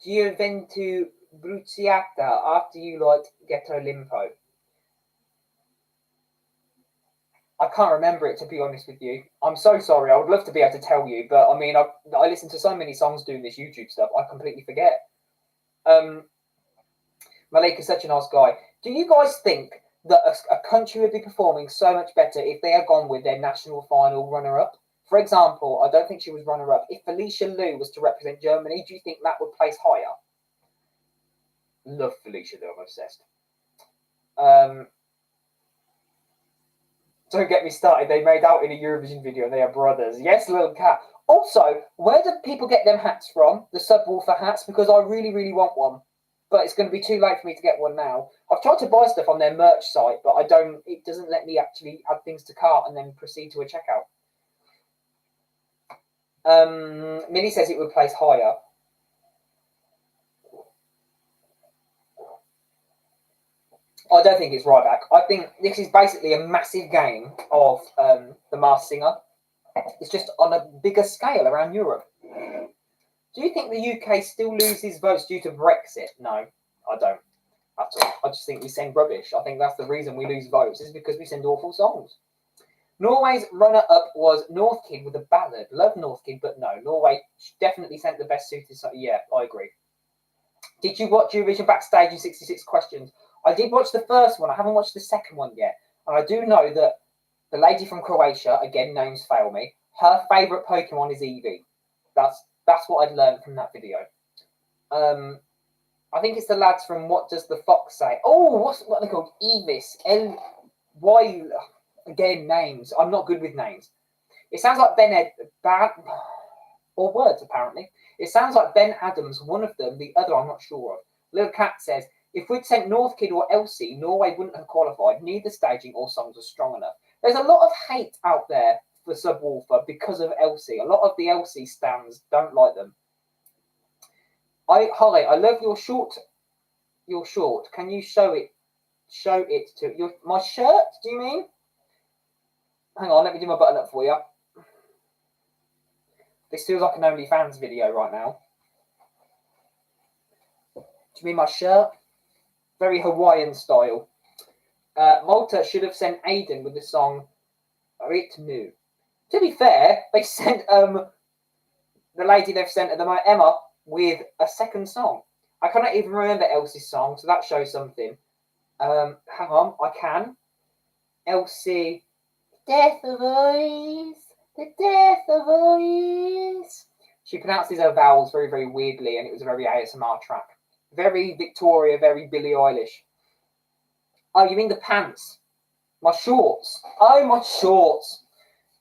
Giovanni Bruciata after you liked Ghetto Limpo? I can't remember it, to be honest with you. I'm so sorry. I would love to be able to tell you, but I mean, I listen to so many songs doing this YouTube stuff, I completely forget. Malik is such a nice guy. Do you guys think that a country would be performing so much better if they had gone with their national final runner-up? For example, I don't think she was runner-up. If Felicia Liu was to represent Germany, do you think that would place higher? Love Felicia Liu, I'm obsessed. Don't get me started. They made out in a Eurovision video and they are brothers. Yes, Little Cat. Also, where do people get them hats from? The subwoofer hats? Because I really, really want one. But it's going to be too late for me to get one now. I've tried to buy stuff on their merch site, but it doesn't let me actually add things to cart and then proceed to a checkout. Millie says it would place higher. I don't think it's Ryback. I think this is basically a massive game of The Masked Singer. It's just on a bigger scale around Europe. Do you think the UK still loses votes due to Brexit? No, I don't at all. I just think we send rubbish. I think that's the reason we lose votes, is because we send awful songs. Norway's runner-up was North Kid with a ballad. Love North Kid, but no. Norway definitely sent the best suited song. Yeah, I agree. Did you watch Eurovision Backstage in 66 Questions? I did watch the first one. I haven't watched the second one yet. And I do know that the lady from Croatia, again, names fail me, her favourite Pokemon is Eevee. That's what I'd learned from that video. I think it's the lads from What Does the Fox Say? Oh, what are they called? Evis. L-Y... Again, names. I'm not good with names. It sounds like or words, apparently. It sounds like Ben Adams, one of them, the other I'm not sure of. Little Cat says, if we'd sent North Kid or Elsie, Norway wouldn't have qualified. Neither staging or songs were strong enough. There's a lot of hate out there for Subwoofer because of Elsie. A lot of the Elsie stands don't like them. Hi, I love your short. Your short. Can you show it to my shirt? Do you mean? Hang on, let me do my button up for you. This feels like an OnlyFans video right now. Do you mean my shirt? Very Hawaiian style. Malta should have sent Aiden with the song Ritmu. To be fair, they sent the lady they've sent at the moment, Emma, with a second song. I cannot even remember Elsie's song, so that shows something. Hang on, I can. Elsie, death of voice, the death of voice. She pronounces her vowels very, very weirdly, and it was a very ASMR track. Very Victoria, very Billie Eilish. Oh, you mean the pants? My shorts. Oh, my shorts.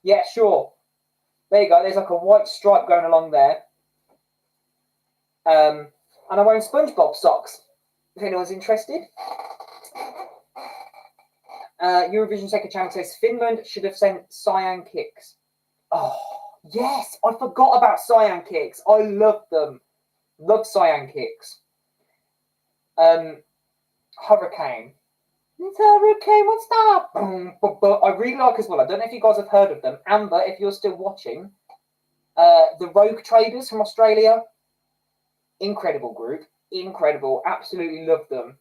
Yeah, sure. There you go. There's like a white stripe going along there. And I'm wearing SpongeBob socks, if anyone's interested. Eurovision Second Channel says Finland should have sent Cyan Kicks. Oh, yes. I forgot about Cyan Kicks. I love them. Love Cyan Kicks. Hurricane. It's Hurricane, what's that? But I really like as well. I don't know if you guys have heard of them. Amber, if you're still watching, the Rogue Traders from Australia. Incredible group. Incredible. Absolutely love them.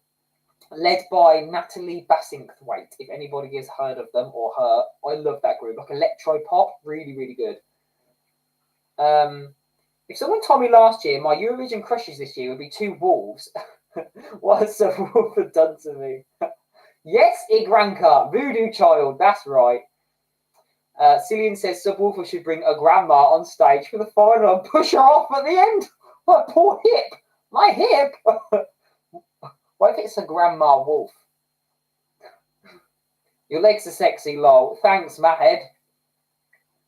Led by Natalie Bassingthwaite, if anybody has heard of them or her. I love that group. Like electro pop. Really, really good. If someone told me last year my Eurovision crushes this year would be two wolves, what has Subwoofer done to me? Yes, Igranka, Voodoo Child, that's right. Cillian says Subwoofer should bring a grandma on stage for the final and push her off at the end. My poor hip, my hip. What if it's a grandma wolf? Your legs are sexy, lol. Thanks, Mahed.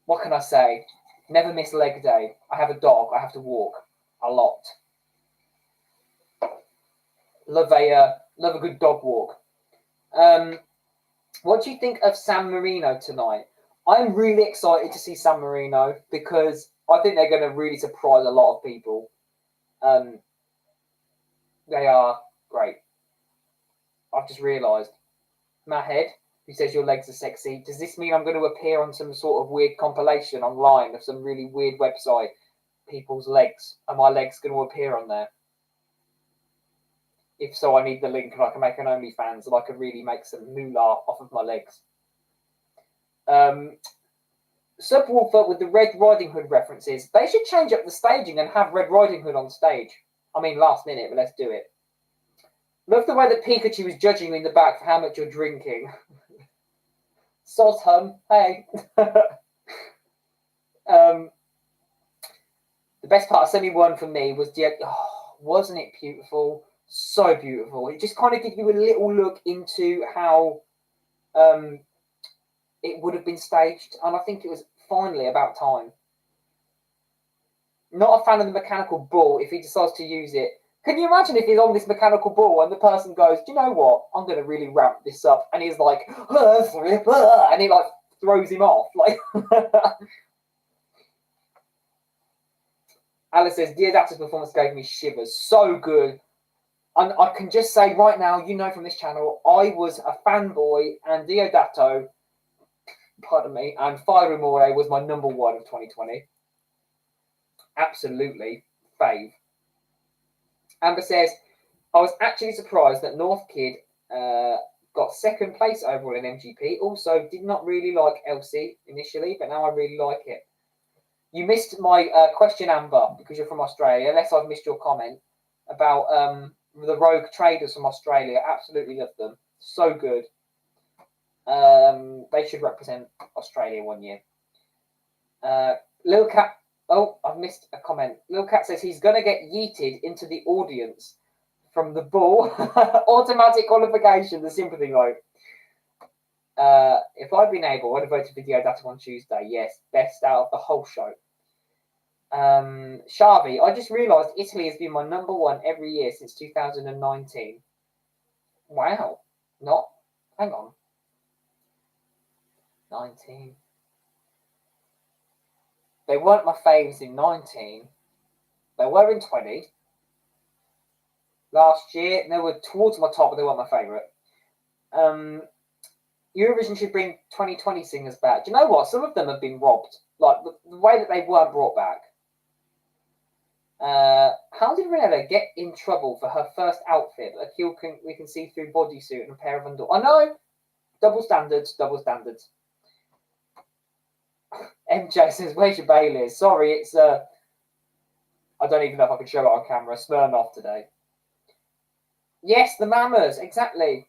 What can I say? Never miss leg day. I have a dog. I have to walk a lot. Love a good dog walk. What do you think of San Marino tonight? I'm really excited to see San Marino because I think they're going to really surprise a lot of people. They are great. I've just realised. Mahed, who says your legs are sexy. Does this mean I'm going to appear on some sort of weird compilation online of some really weird website? People's legs. Are my legs going to appear on there? If so, I need the link and I can make an OnlyFans and I can really make some moolah off of my legs. Subwoofer with the Red Riding Hood references. They should change up the staging and have Red Riding Hood on stage. I mean, last minute, but let's do it. Love the way that Pikachu was judging you in the back for how much you're drinking. Soz hum, hey. The best part of semi-1 for me was wasn't it beautiful? So beautiful. It just kind of gives you a little look into how it would have been staged, and I think it was finally about time. Not a fan of the mechanical bull if he decides to use it. Can you imagine if he's on this mechanical ball and the person goes, do you know what? I'm going to really ramp this up. And he's like, and he like throws him off. Like, Alice says, Diodatta's performance gave me shivers. So good. And I can just say right now, you know from this channel, I was a fanboy and Diodato, pardon me, and Fire Rumore was my number one of 2020. Absolutely. Fave. Amber says, I was actually surprised that North Kid got second place overall in MGP. Also, did not really like Elsie initially, but now I really like it. You missed my question, Amber, because you're from Australia, unless I've missed your comment about the Rogue Traders from Australia. Absolutely love them. So good. They should represent Australia one year. Lil Cat. Oh, I've missed a comment. Lil Cat says he's going to get yeeted into the audience from the bull. Automatic qualification, the sympathy vote. If I'd been able, I'd have voted for Diodato on Tuesday. Yes, best out of the whole show. Shavi, I just realised Italy has been my number one every year since 2019. Wow. Hang on. 19. They weren't my faves in 19. They were in 20. Last year, they were towards my top, but they weren't my favourite. Eurovision should bring 2020 singers back. Do you know what? Some of them have been robbed. Like, the way that they weren't brought back. How did Renella get in trouble for her first outfit? We can see through bodysuit and a pair of underwear. I know! Double standards, double standards. MJ says, where's your Baileys? Sorry, it's I don't even know if I can show it on camera. Smirnoff today. Yes, the Mamas, exactly.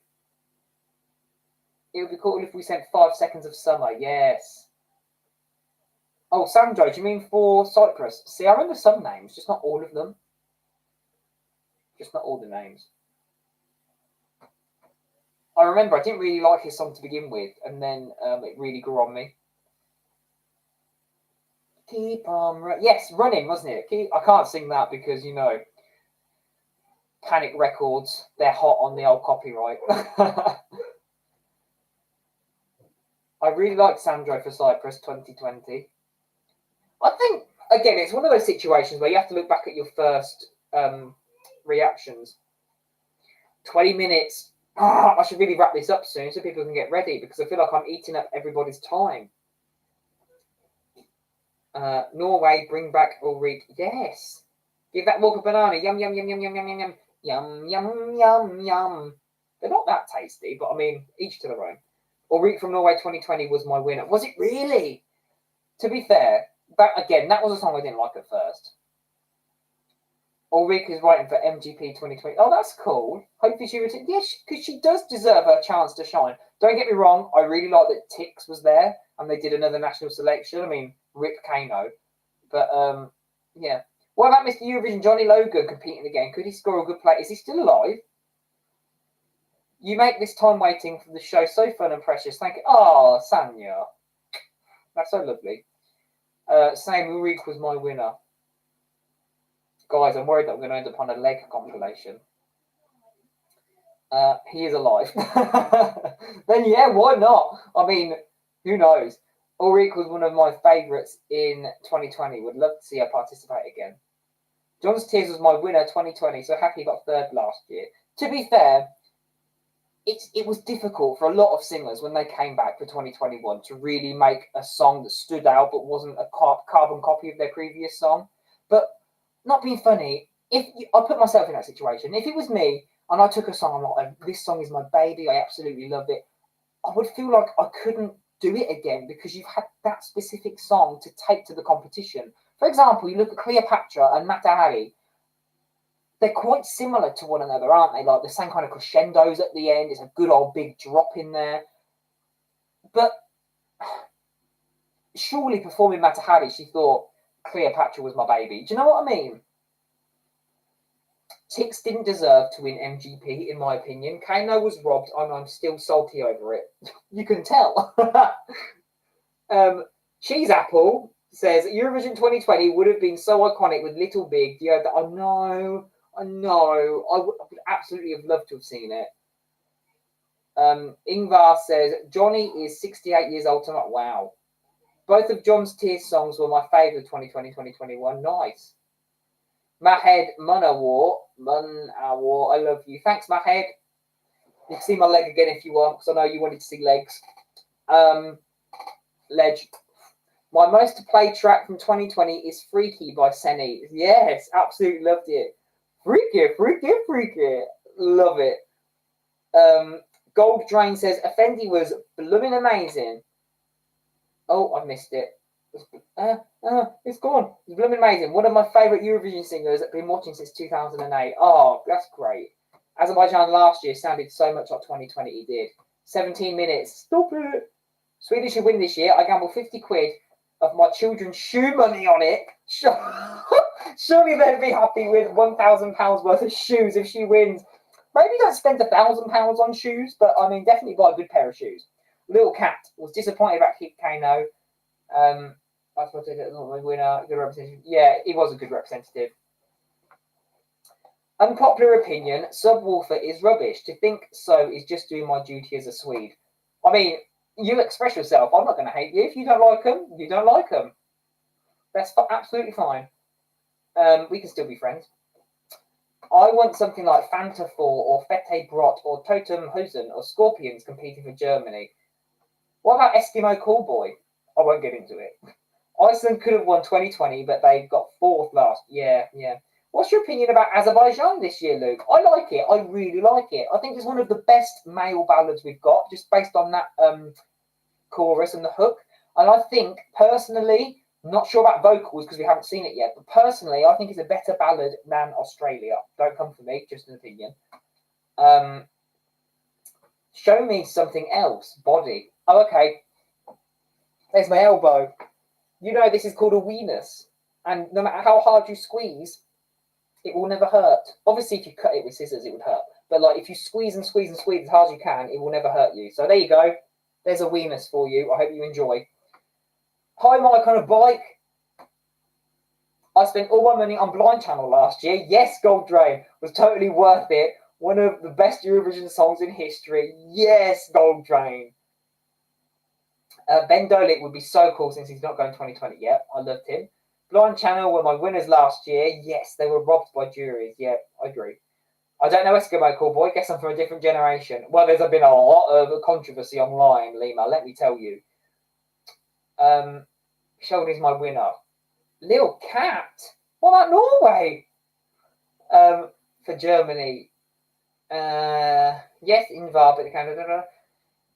It would be cool if we sent 5 seconds of summer. Yes. Oh, Sandro, do you mean for Cyprus? See, I remember some names, just not all of them. Just not all the names. I remember I didn't really like his song to begin with, and then it really grew on me. Keep on yes, running, wasn't it? I can't sing that because, you know, Panic Records, they're hot on the old copyright. I really like Sandro for Cyprus 2020. I think, again, it's one of those situations where you have to look back at your first reactions. 20 minutes. I should really wrap this up soon so people can get ready because I feel like I'm eating up everybody's time. Norway, bring back Ulrich. Yes. Give that walk a banana. Yum, yum, yum, yum, yum, yum, yum, yum. Yum, yum, yum, yum. They're not that tasty, but I mean, each to their own. Ulrich from Norway 2020 was my winner. Was it really? To be fair, that was a song I didn't like at first. Ulrich is writing for MGP 2020. Oh, that's cool. Hopefully she returns. Yes, because she does deserve her chance to shine. Don't get me wrong. I really like that Tix was there and they did another national selection. I mean, Rip Kano. But, yeah. What about Mr. Eurovision Johnny Logan competing again? Could he score a good play? Is he still alive? You make this time waiting for the show so fun and precious. Thank you. Oh, Sanya. That's so lovely. Same, Ulrich was my winner. Guys, I'm worried that I'm going to end up on a leg compilation. He is alive. Then, yeah, why not? I mean, who knows? Ulrich was one of my favourites in 2020. Would love to see her participate again. John's Tears was my winner 2020, so happy he got third last year. To be fair, it was difficult for a lot of singers when they came back for 2021 to really make a song that stood out but wasn't a carbon copy of their previous song. But not being funny, I put myself in that situation. If it was me and I took a song, I'm like, this song is my baby, I absolutely love it, I would feel like I couldn't do it again because you've had that specific song to take to the competition. For example, you look at Cleopatra and Mata Hari. They're quite similar to one another, aren't they? Like the same kind of crescendos at the end. It's a good old big drop in there. But surely performing Mata Hari, she thought Cleopatra was my baby. Do you know what I mean? Tix didn't deserve to win MGP, in my opinion. Kano was robbed, and I'm still salty over it. You can tell. Cheese Apple says Eurovision 2020 would have been so iconic with Little Big. Yeah, I know. I would absolutely have loved to have seen it. Ingvar says Johnny is 68 years old tonight. Wow. Both of John's Tears songs were my favourite 2020-2021. Nice. Mahed Munawar, I love you. Thanks, Mahed. You can see my leg again if you want, because I know you wanted to see legs. Ledge. My most played track from 2020 is Freaky by Seni. Yes, absolutely loved it. Freaky, freaky, freaky. Love it. Gold Drain says Effendi was blooming amazing. Oh, I missed it. It's gone. It's blooming amazing. One of my favourite Eurovision singers I've been watching since 2008. Oh, that's great. Azerbaijan last year sounded so much like 2020 he did. 17 minutes. Stop it. Sweden should win this year. I gamble 50 quid of my children's shoe money on it. Surely they'd be happy with £1,000 worth of shoes if she wins. Maybe don't spend £1,000 on shoes, but I mean, definitely buy a good pair of shoes. Little Cat was disappointed about Kit Kano. I thought it was not my winner. Good representative. Yeah, he was a good representative. Unpopular opinion: Subwoofer is rubbish. To think so is just doing my duty as a Swede. I mean, you express yourself. I'm not going to hate you. If you don't like them, you don't like them. That's absolutely fine. We can still be friends. I want something like Fanta 4 or Fete Brot or Totem Hosen or Scorpions competing for Germany. What about Eskimo Callboy? I won't get into it. Iceland could have won 2020, but they got fourth last. Yeah. What's your opinion about Azerbaijan this year, Luke? I like it. I really like it. I think it's one of the best male ballads we've got, just based on that chorus and the hook. And I think, personally, not sure about vocals because we haven't seen it yet, but personally, I think it's a better ballad than Australia. Don't come for me, just an opinion. Show me something else. Body. Oh, okay. There's my elbow. You know this is called a weenus. And no matter how hard you squeeze, it will never hurt. Obviously, if you cut it with scissors, it would hurt. But like if you squeeze and squeeze and squeeze as hard as you can, it will never hurt you. So there you go. There's a weenus for you. I hope you enjoy. Hi, Mike on a bike. I spent all my money on Blind Channel last year. Yes, Gold Drain was totally worth it. One of the best Eurovision songs in history. Yes, Gold Drain. Ben Dolik would be so cool since he's not going 2020 yet. I loved him. Blind Channel were my winners last year. Yes, they were robbed by juries. Yeah, I agree. I don't know Eskimo Callboy. Guess I'm from a different generation. Well, there's been a lot of controversy online, Lima. Let me tell you. Sheldon's my winner. Lil Cat. What about Norway? For Germany. Yes, Invar, but Canada.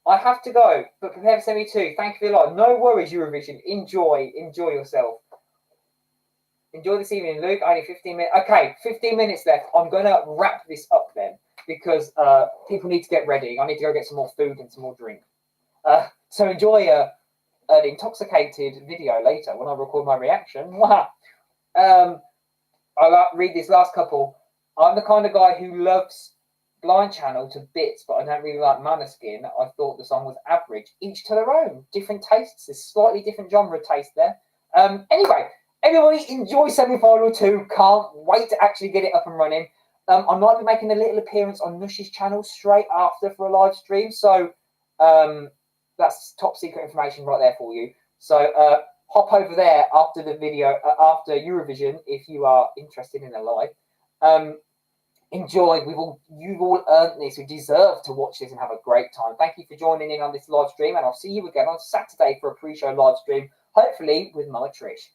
I have to go, but prepare for semi 2. Thank you for your life. No worries, Eurovision. Enjoy yourself. Enjoy this evening, Luke. Only 15 minutes. Okay, 15 minutes left. I'm going to wrap this up then because people need to get ready. I need to go get some more food and some more drink. So enjoy an intoxicated video later when I record my reaction. I'll read this last couple. I'm the kind of guy who loves Blind Channel to bits, but I don't really like Måneskin. I thought the song was average. Each to their own. Different tastes. There's slightly different genre taste there. Anyway, everybody enjoy semi-final 2. Can't wait to actually get it up and running. I might be making a little appearance on Nush's channel straight after for a live stream. So that's top secret information right there for you. So hop over there after the video, after Eurovision, if you are interested in a live. Enjoy. You've all earned this. You deserve to watch this and have a great time. Thank you for joining in on this live stream, and I'll see you again on Saturday for a pre-show live stream, hopefully with my Trish.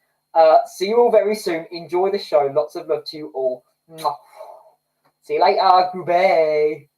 See you all very soon. Enjoy the show. Lots of love to you all. See you later. Goodbye.